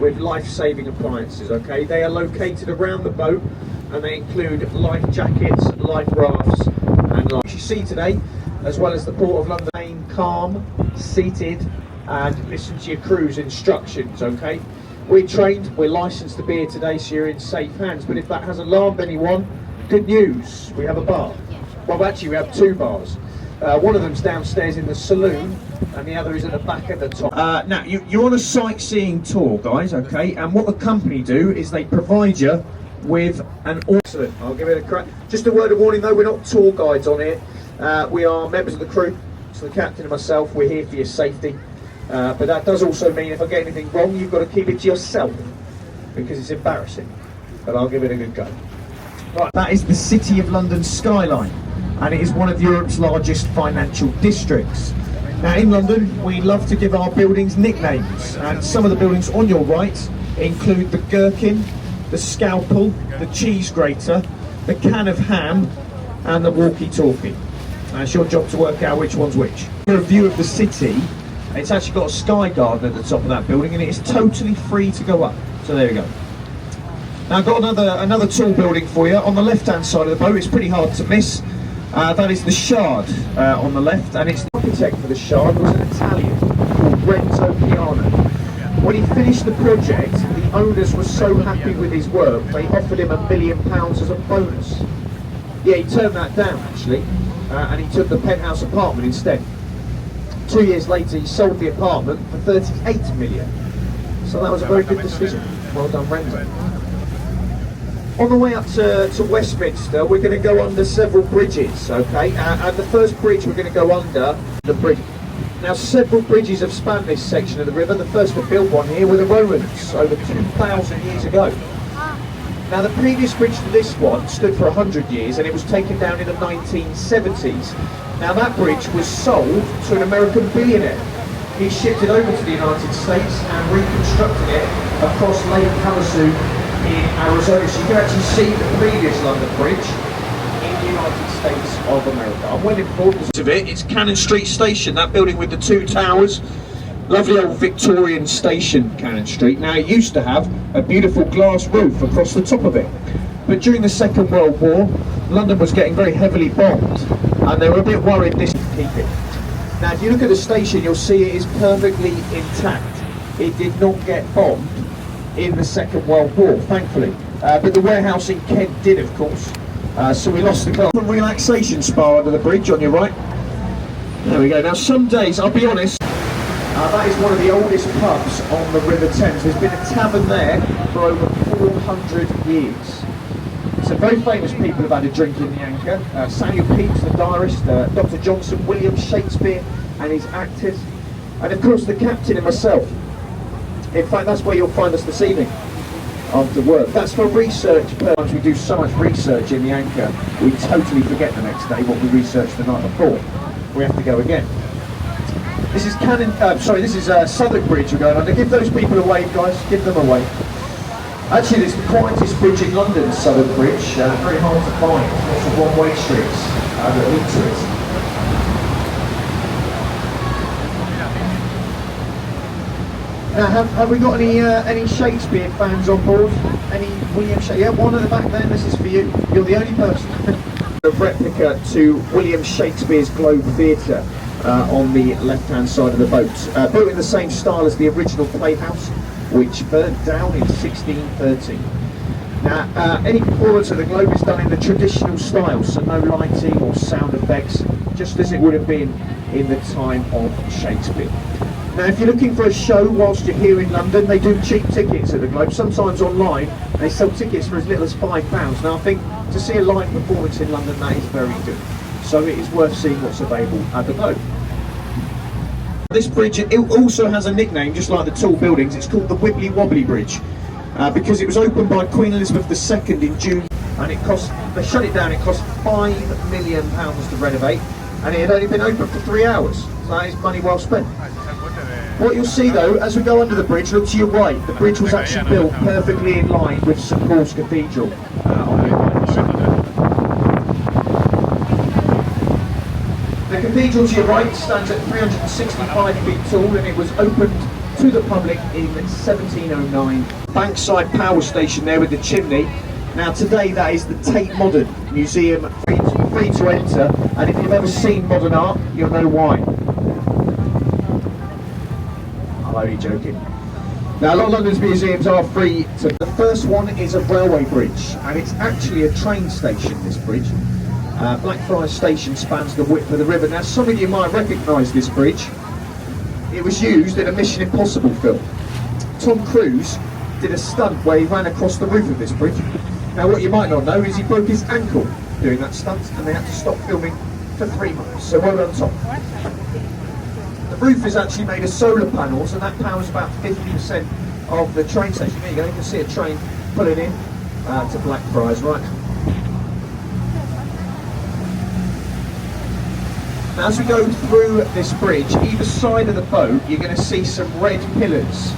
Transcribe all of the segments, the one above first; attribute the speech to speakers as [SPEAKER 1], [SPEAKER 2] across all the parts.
[SPEAKER 1] With life-saving appliances, okay? They are located around the boat and they include life jackets, life rafts and life. You see today, as well as the Port of London, remain calm, seated and listen to your crew's instructions, okay? We're trained, we're licensed to be here today, so you're in safe hands, but if that has alarmed anyone, good news, we have a bar. Well, actually we have two bars. One of them's downstairs in the saloon and the other is at the back at the top. Now, you're on a sightseeing tour, guys, okay? And what the company do is they provide you with an excellent, I'll give it a crack. Just a word of warning though, we're not tour guides on here. We are members of the crew, so the captain and myself, we're here for your safety. But that does also mean if I get anything wrong, you've got to keep it to yourself, because it's embarrassing. But I'll give it a good go. Right, that is the City of London skyline, and it is one of Europe's largest financial districts. Now in London, we love to give our buildings nicknames, and some of the buildings on your right include the Gherkin, the Scalpel, the Cheese Grater, the Can of Ham, and the Walkie Talkie. It's your job to work out which one's which. For a view of the city, it's actually got a sky garden at the top of that building, and it is totally free to go up. So there we go. Now I've got another tall building for you. On the left-hand side of the boat, it's pretty hard to miss. That is the Shard on the left, and the architect for the Shard was an Italian called Renzo Piano. When he finished the project, the owners were so happy with his work, they offered him £1 million as a bonus. Yeah, he turned that down actually, and he took the penthouse apartment instead. 2 years later, he sold the apartment for 38 million. So that was a very good decision. Well done, Renzo. On the way up to Westminster, we're going to go under several bridges, okay? And the first bridge we're going to go under, the bridge. Now, several bridges have spanned this section of the river. The first to build one here were the Romans, over 2,000 years ago. Now, the previous bridge to this one stood for 100 years, and it was taken down in the 1970s. Now, that bridge was sold to an American billionaire. He shipped it over to the United States and reconstructed it across Lake Havasu in Arizona. So you can actually see the previous London Bridge in the United States of America. I'm well informed of it. It's Cannon Street Station, that building with the two towers. Lovely old Victorian station, Cannon Street. Now it used to have a beautiful glass roof across the top of it. But during the Second World War, London was getting very heavily bombed, and they were a bit worried this would keep it. Now if you look at the station, you'll see it is perfectly intact. It did not get bombed in the Second World War, thankfully. But the warehouse in Kent did, of course. So we lost the car. Relaxation spa under the bridge on your right. There we go. Now some days, I'll be honest, that is one of the oldest pubs on the River Thames. There's been a tavern there for over 400 years. So very famous people have had a drink in the Anchor. Samuel Pepys, the diarist, Dr. Johnson, William Shakespeare and his actors, and of course the captain and myself. In fact, that's where you'll find us this evening after work. That's for research purposes. We do so much research in the Anchor, we totally forget the next day what we researched the night before. We have to go again. This is Southwark Bridge we're going under. Give those people a wave, guys. Give them a wave. Actually, it's the quietest bridge in London, Southwark Bridge. Very hard to find. Lots of one-way streets that lead to it. Now, have we got any Shakespeare fans on board? Any William Shakespeare? Yeah, one at the back there. This is for you. You're the only person. A replica to William Shakespeare's Globe Theatre on the left-hand side of the boat. Built in the same style as the original playhouse, which burnt down in 1613. Now, any performance of the Globe is done in the traditional style, so no lighting or sound effects, just as it would have been in the time of Shakespeare. Now, if you're looking for a show whilst you're here in London, they do cheap tickets at the Globe. Sometimes online, they sell tickets for as little as £5. Now, I think to see a live performance in London, that is very good. So it is worth seeing what's available at the Globe. This bridge, it also has a nickname, just like the tall buildings. It's called the Wibbly Wobbly Bridge, because it was opened by Queen Elizabeth II in June and they shut it down. It cost £5 million to renovate, and it had only been open for 3 hours. So that is money well spent. What you'll see though, as we go under the bridge, look to your right, the bridge was actually built perfectly in line with St Paul's Cathedral on your right side. The cathedral to your right stands at 365 feet tall, and it was opened to the public in 1709. Bankside Power Station there with the chimney. Now today that is the Tate Modern Museum, free to enter, and if you've ever seen modern art, you'll know why. I'm only joking. Now a lot of London's museums are free to... The first one is a railway bridge, and it's actually a train station, this bridge. Blackfriars Station spans the width of the river. Now some of you might recognise this bridge. It was used in a Mission Impossible film. Tom Cruise did a stunt where he ran across the roof of this bridge. Now what you might not know is he broke his ankle doing that stunt, and they had to stop filming for 3 months. So well done, Tom. The roof is actually made of solar panels, and that powers about 50% of the train station. There you go, you can see a train pulling in to Blackfriars, right? Now as we go through this bridge, either side of the boat, you're going to see some red pillars.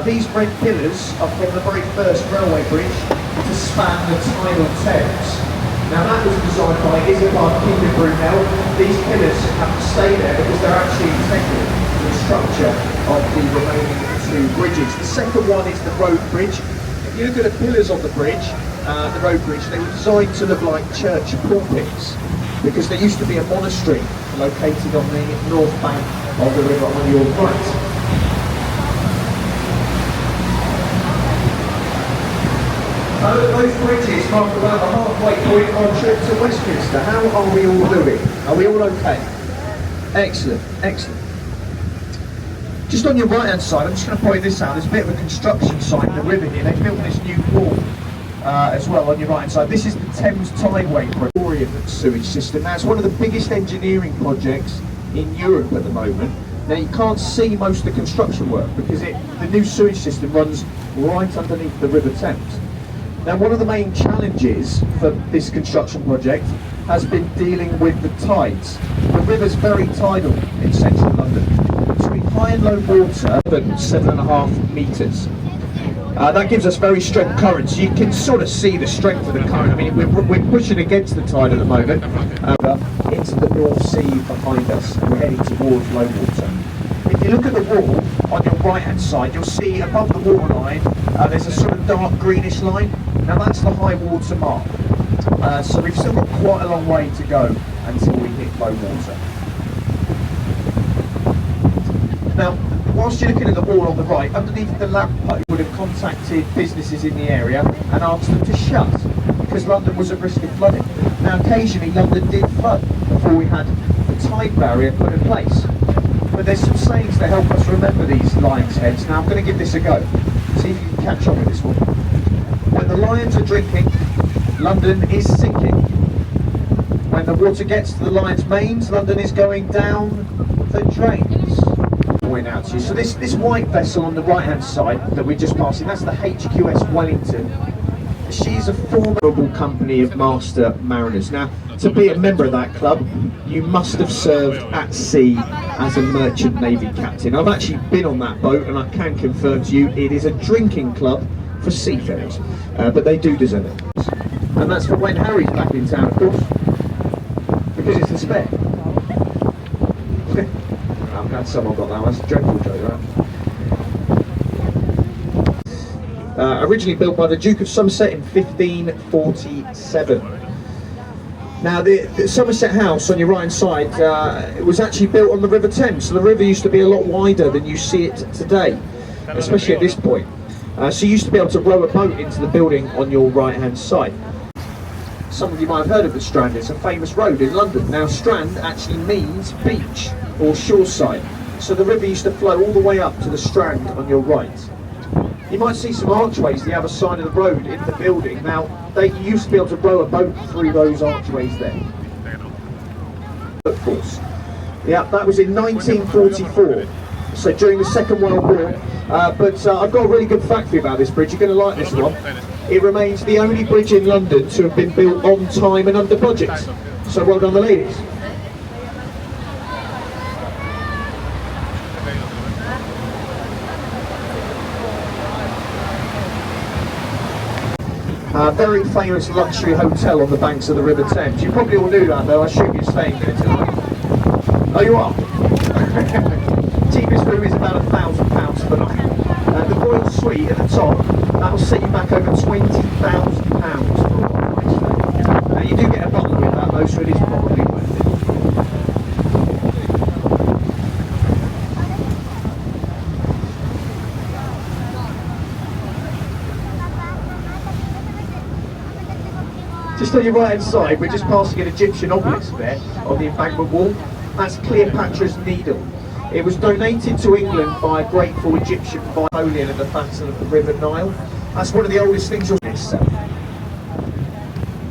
[SPEAKER 1] These red pillars are from the very first railway bridge to span the tidal Thames. Now that was designed by Isabard King of Brunel. These pillars have to stay there because they're actually integral to the structure of the remaining 2 bridges. The second one is the road bridge. If you look at the pillars on the bridge, the road bridge, they were designed to look like church pulpits because there used to be a monastery located on the north bank of the river on your right. Those bridges mark about the halfway point of our trip to Westminster. How are we all doing? Are we all okay? Excellent, excellent. Just on your right hand side, I'm just going to point this out, there's a bit of a construction site in the river here. They've built this new wall as well on your right hand side. This is the Thames Tideway Victorian sewage system. Now it's one of the biggest engineering projects in Europe at the moment. Now you can't see most of the construction work because the new sewage system runs right underneath the River Thames. Now one of the main challenges for this construction project has been dealing with the tides. The river's very tidal in central London. Between high and low water, 7.5 metres. That gives us very strong currents. You can sort of see the strength of the current. I mean, we're pushing against the tide at the moment, into the North Sea behind us, and we're heading towards low water. If you look at the wall on your right hand side, you'll see above the water line there's a sort of dark greenish line. Now that's the high water mark. So we've still got quite a long way to go until we hit low water. Now, whilst you're looking at the wall on the right, underneath the lamppost, you would have contacted businesses in the area and asked them to shut because London was at risk of flooding. Now, occasionally London did flood before we had the tide barrier put in place. But there's some sayings that help us remember these lion's heads. Now, I'm going to give this a go. See if you can catch on with this one. When the lions are drinking, London is sinking. When the water gets to the lion's mains, London is going down the drains. Point out to you. So this white vessel on the right hand side that we're just passing, that's the HQS Wellington. She's a formidable company of master mariners. Now, to be a member of that club, you must have served at sea as a merchant navy captain. I've actually been on that boat and I can confirm to you it is a drinking club for seafarers, but they do deserve it. And that's for when Harry's back in town, of course, because it's the spare. I'm glad someone got that one. That's a dreadful joke, right? Originally built by the Duke of Somerset in 1547. Now the Somerset House on your right hand side, it was actually built on the River Thames, so the river used to be a lot wider than you see it today, especially at this point. So you used to be able to row a boat into the building on your right hand side. Some of you might have heard of the Strand. It's a famous road in London. Now Strand actually means beach or shoreside, so the river used to flow all the way up to the Strand on your right. You might see some archways the other side of the road in the building. Now, they used to be able to row a boat through those archways there. Of course. Yeah, that was in 1944, so during the Second World War. But I've got a really good fact for you about this bridge. You're going to like this one. it remains the only bridge in London to have been built on time and under budget. So well done the ladies. A very famous luxury hotel on the banks of the River Thames. You probably all knew that though, I assume you're staying there tonight. Oh, you are? Cheapest room is about £1,000 per night. The Royal Suite at the top, that'll set you back over £20,000 for a while. You do get a bundle with that though, so it is probably worth it. Just on your right hand side, we're just passing an Egyptian obelisk there on the embankment wall. That's Cleopatra's Needle. It was donated to England by a grateful Egyptian by Napoleon at the basin of the River Nile. That's one of the oldest things you'll see.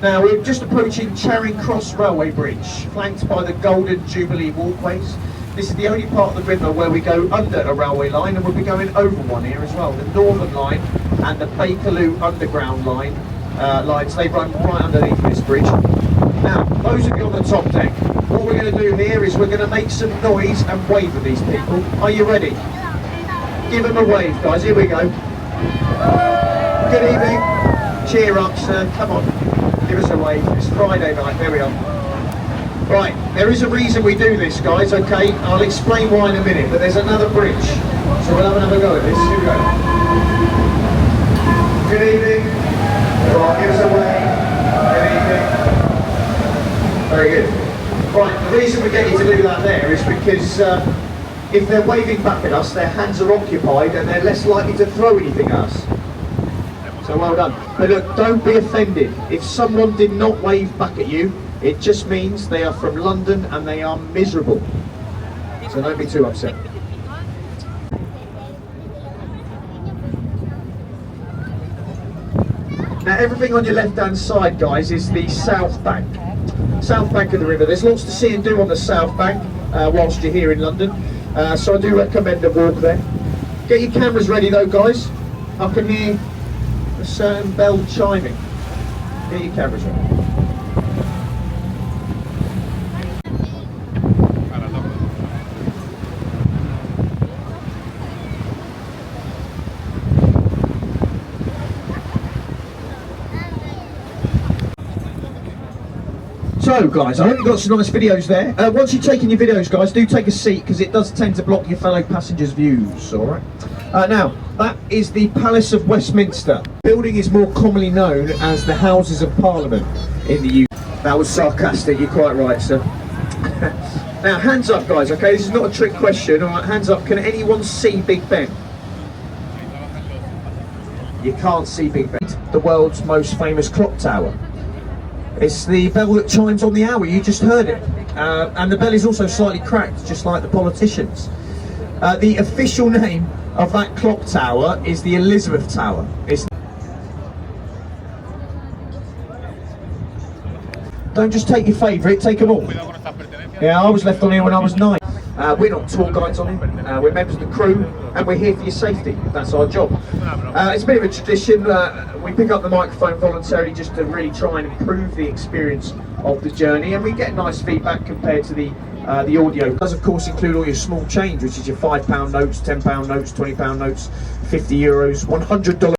[SPEAKER 1] Now we're just approaching Charing Cross Railway Bridge, flanked by the Golden Jubilee walkways. This is the only part of the river where we go under a railway line, and we'll be going over one here as well. The Northern Line and the Bakerloo Underground Line lines, they run right underneath this bridge. Now, those of you on the top deck, what we're going to do here is we're going to make some noise and wave at these people. Are you ready? Give them a wave, guys. Here we go. Good evening. Cheer up, sir. Come on. Give us a wave. It's Friday night. There we are. Right, there is a reason we do this, guys, okay? I'll explain why in a minute, but there's another bridge. So we'll have another go at this. Here we go. Good evening. Right, give us a wave. Good evening. Very good. Right, the reason we get you to do that there is because if they're waving back at us, their hands are occupied and they're less likely to throw anything at us. So well done. But look, don't be offended. If someone did not wave back at you, it just means they are from London and they are miserable. So don't be too upset. Now everything on your left hand side, guys, is the south bank. South bank of the river. There's lots to see and do on the south bank whilst you're here in London. So I do recommend a walk there. Get your cameras ready though, guys. I can hear a certain bell chiming. Get your cameras ready. So guys, I hope you got some nice videos there. Once you've taken your videos, guys, do take a seat because it does tend to block your fellow passengers' views, alright? Now, that is the Palace of Westminster. The building is more commonly known as the Houses of Parliament in the UK. That was sarcastic, you're quite right, sir. Now, hands up, guys, okay? This is not a trick question, alright? Hands up, can anyone see Big Ben? You can't see Big Ben. The world's most famous clock tower. It's the bell that chimes on the hour, you just heard it. And the bell is also slightly cracked, just like the politicians. The official name of that clock tower is the Elizabeth Tower. Don't just take your favourite, take them all. Yeah, I was left on here when I was 9. We're not tour guides on here, we're members of the crew, and we're here for your safety. That's our job. It's a bit of a tradition. We pick up the microphone voluntarily just to really try and improve the experience of the journey, and we get nice feedback compared to the audio. It does of course include all your small change, which is your £5 notes, £10 notes, £20 notes, €50, $100